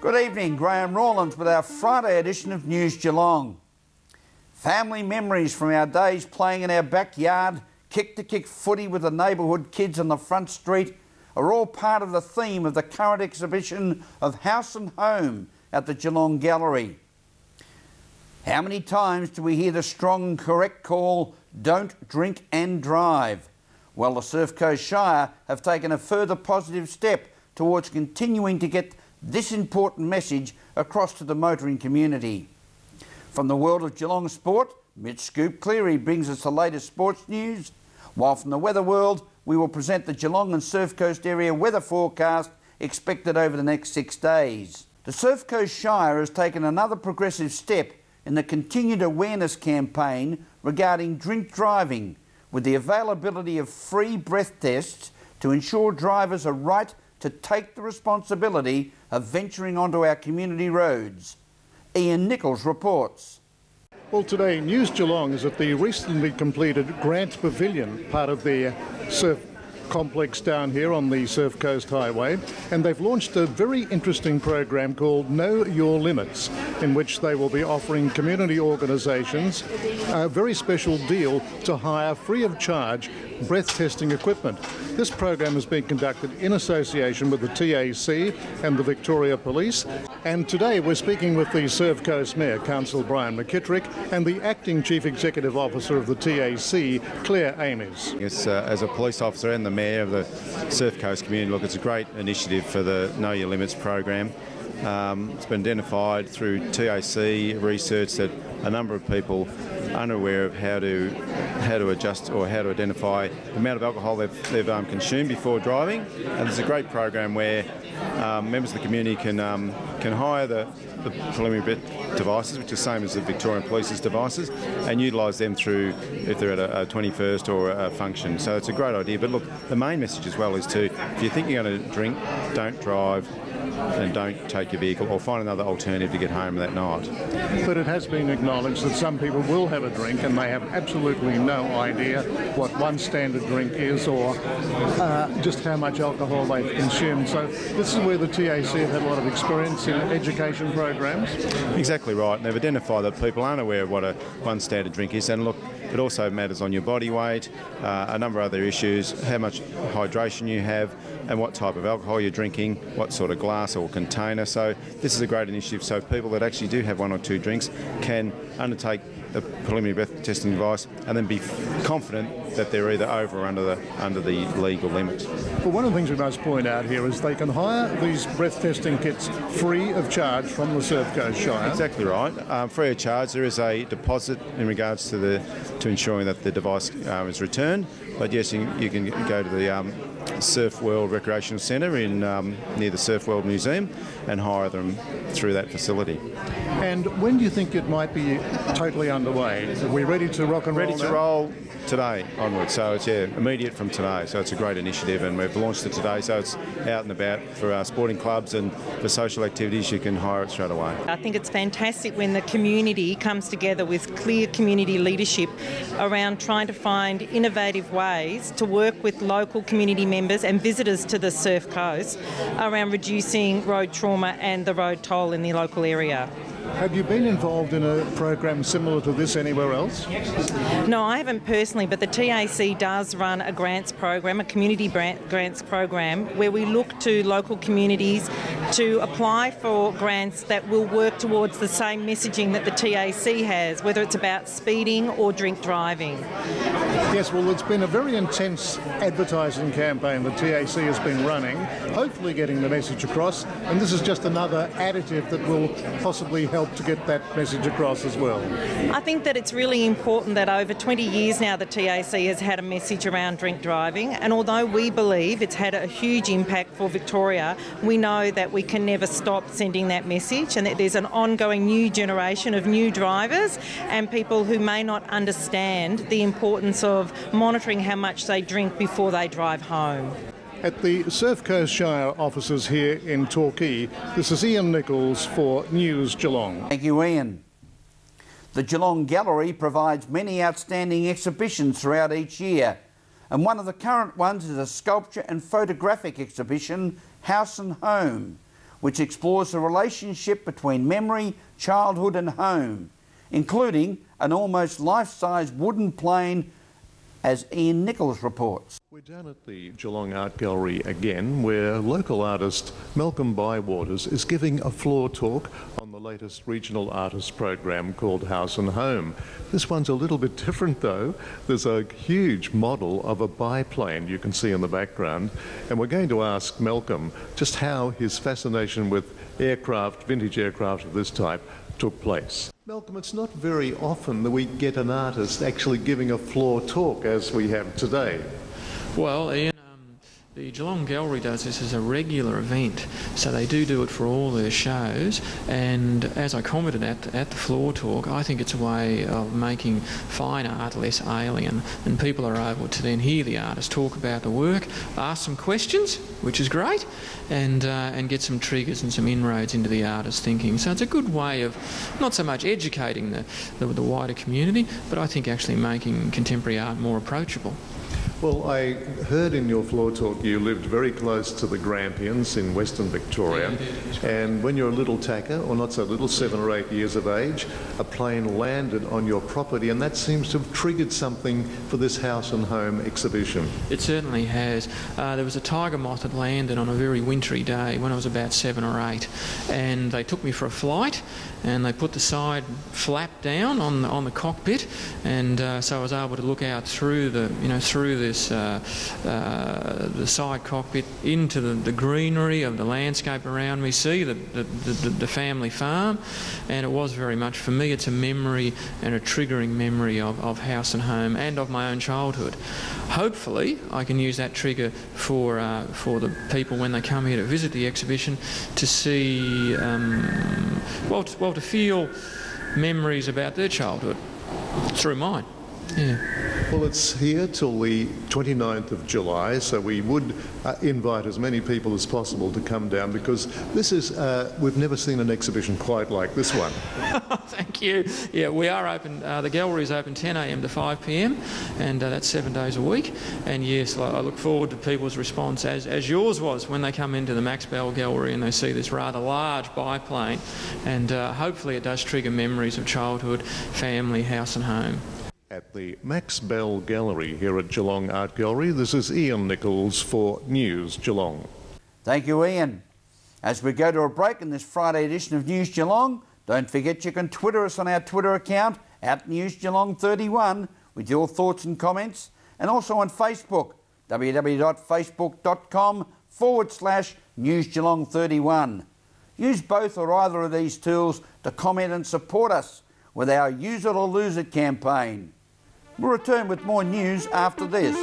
Good evening, Graham Rawlins with our Friday edition of News Geelong. Family memories from our days playing in our backyard, kick-to-kick footy with the neighbourhood kids on the front street are all part of the theme of the current exhibition of House and Home at the Geelong Gallery. How many times do we hear the strong and correct call, don't drink and drive? Well, the Surf Coast Shire have taken a further positive step towards continuing to get this important message across to the motoring community. From the world of Geelong sport, Mitch Scoop Cleary brings us the latest sports news, while from the weather world, we will present the Geelong and Surf Coast area weather forecast expected over the next 6 days. The Surf Coast Shire has taken another progressive step in the continued awareness campaign regarding drink driving, with the availability of free breath tests to ensure drivers are right to take the responsibility of venturing onto our community roads. Ian Nichols reports. Well, today News Geelong is at the recently completed Grant Pavilion, part of their surf complex down here on the Surf Coast Highway, and they've launched a very interesting program called Know Your Limits, in which they will be offering community organisations a very special deal to hire free of charge breath testing equipment. This program is being conducted in association with the TAC and the Victoria Police, and today we're speaking with the Surf Coast Mayor, Councillor Brian McKittrick, and the Acting Chief Executive Officer of the TAC, Claire Ames. Yes, as a police officer and the Mayor of the Surf Coast community, look, it's a great initiative for the Know Your Limits program. It's been identified through TAC research that a number of people unaware of how to adjust or how to identify the amount of alcohol they've consumed before driving. And there's a great program where members of the community can hire the preliminary breath devices, which is the same as the Victorian Police's devices, and utilise them through if they're at a 21st or a function. So it's a great idea. But look, the main message as well is to, if you think you're going to drink, don't drive, and don't take your vehicle, or find another alternative to get home that night. But it has been acknowledged that some people will have a drink and they have absolutely no idea what one standard drink is or just how much alcohol they've consumed. So this is where the TAC have had a lot of experience in education programs. Exactly right. And they've identified that people aren't aware of what a one standard drink is. And look, it also matters on your body weight, a number of other issues, how much hydration you have, and what type of alcohol you're drinking, what sort of glass or container. So this is a great initiative, so people that actually do have one or two drinks can undertake the preliminary breath testing device and then be confident that they're either over or under the legal limit. Well, one of the things we must point out here is they can hire these breath testing kits free of charge from the Surf Coast Shire. Exactly right. Free of charge. There is a deposit in regards to ensuring that the device is returned. But yes, you can go to the Surf World Recreational Centre in near the Surf World Museum and hire them through that facility. And when do you think it might be totally underway? Are we ready to rock and roll? Ready to roll today onwards. So it's immediate from today. So it's a great initiative, and we've launched it today. So it's out and about for our sporting clubs and for social activities. You can hire it straight away. I think it's fantastic when the community comes together with clear community leadership around trying to find innovative ways to work with local community members and visitors to the Surf Coast around reducing road trauma and the road toll in the local area. Have you been involved in a program similar to this anywhere else? No, I haven't personally, but the TAC does run a grants program, a community grants program, where we look to local communities to apply for grants that will work towards the same messaging that the TAC has, whether it's about speeding or drink driving. Yes, well, it's been a very intense advertising campaign the TAC has been running, hopefully getting the message across, and this is just another additive that will possibly help to get that message across as well. I think that it's really important that over 20 years now the TAC has had a message around drink driving, and although we believe it's had a huge impact for Victoria, we know that we can never stop sending that message, and that there's an ongoing new generation of new drivers and people who may not understand the importance of monitoring how much they drink before they drive home. At the Surf Coast Shire offices here in Torquay, this is Ian Nichols for News Geelong. Thank you, Ian. The Geelong Gallery provides many outstanding exhibitions throughout each year, and one of the current ones is a sculpture and photographic exhibition, House and Home, which explores the relationship between memory, childhood and home, including an almost life-size wooden plane, as Ian Nichols reports. We're down at the Geelong Art Gallery again, where local artist Malcolm Bywaters is giving a floor talk on the latest regional artist program called House and Home. This one's a little bit different though. There's a huge model of a biplane you can see in the background, and we're going to ask Malcolm just how his fascination with aircraft, vintage aircraft of this type, took place. Malcolm, it's not very often that we get an artist actually giving a floor talk as we have today. Well, Ian, the Geelong Gallery does this as a regular event, so they do it for all their shows, and as I commented at the floor talk, I think it's a way of making fine art less alien, and people are able to then hear the artist talk about the work, ask some questions, which is great, and get some triggers and some inroads into the artist's thinking. So it's a good way of not so much educating the wider community, but I think actually making contemporary art more approachable. Well, I heard in your floor talk you lived very close to the Grampians in Western Victoria, and when you're a little tacker, or not so little, 7 or 8 years of age, a plane landed on your property, and that seems to have triggered something for this House and Home exhibition. It certainly has. There was a tiger moth that landed on a very wintry day when I was about 7 or 8, and they took me for a flight, and they put the side flap down on the cockpit, and so I was able to look out through the side cockpit into the greenery of the landscape around me, see the family farm, and it was very much, for me, it's a memory and a triggering memory of House and Home and of my own childhood. Hopefully I can use that trigger for the people when they come here to visit the exhibition to see, to feel memories about their childhood through mine. Yeah. Well, it's here till the 29th of July, so we would invite as many people as possible to come down, because this is, we've never seen an exhibition quite like this one. Thank you. Yeah, we are open, the gallery is open 10 a.m. to 5 p.m, and that's 7 days a week. And yes, I look forward to people's response, as yours was when they come into the Max Bell Gallery and they see this rather large biplane, and hopefully it does trigger memories of childhood, family, house and home. At the Max Bell Gallery here at Geelong Art Gallery, this is Ian Nichols for News Geelong. Thank you, Ian. As we go to a break in this Friday edition of News Geelong, don't forget you can Twitter us on our Twitter account at NewsGeelong31 with your thoughts and comments, and also on Facebook, www.facebook.com/NewsGeelong31. Use both or either of these tools to comment and support us with our Use It or Lose It campaign. We'll return with more news after this.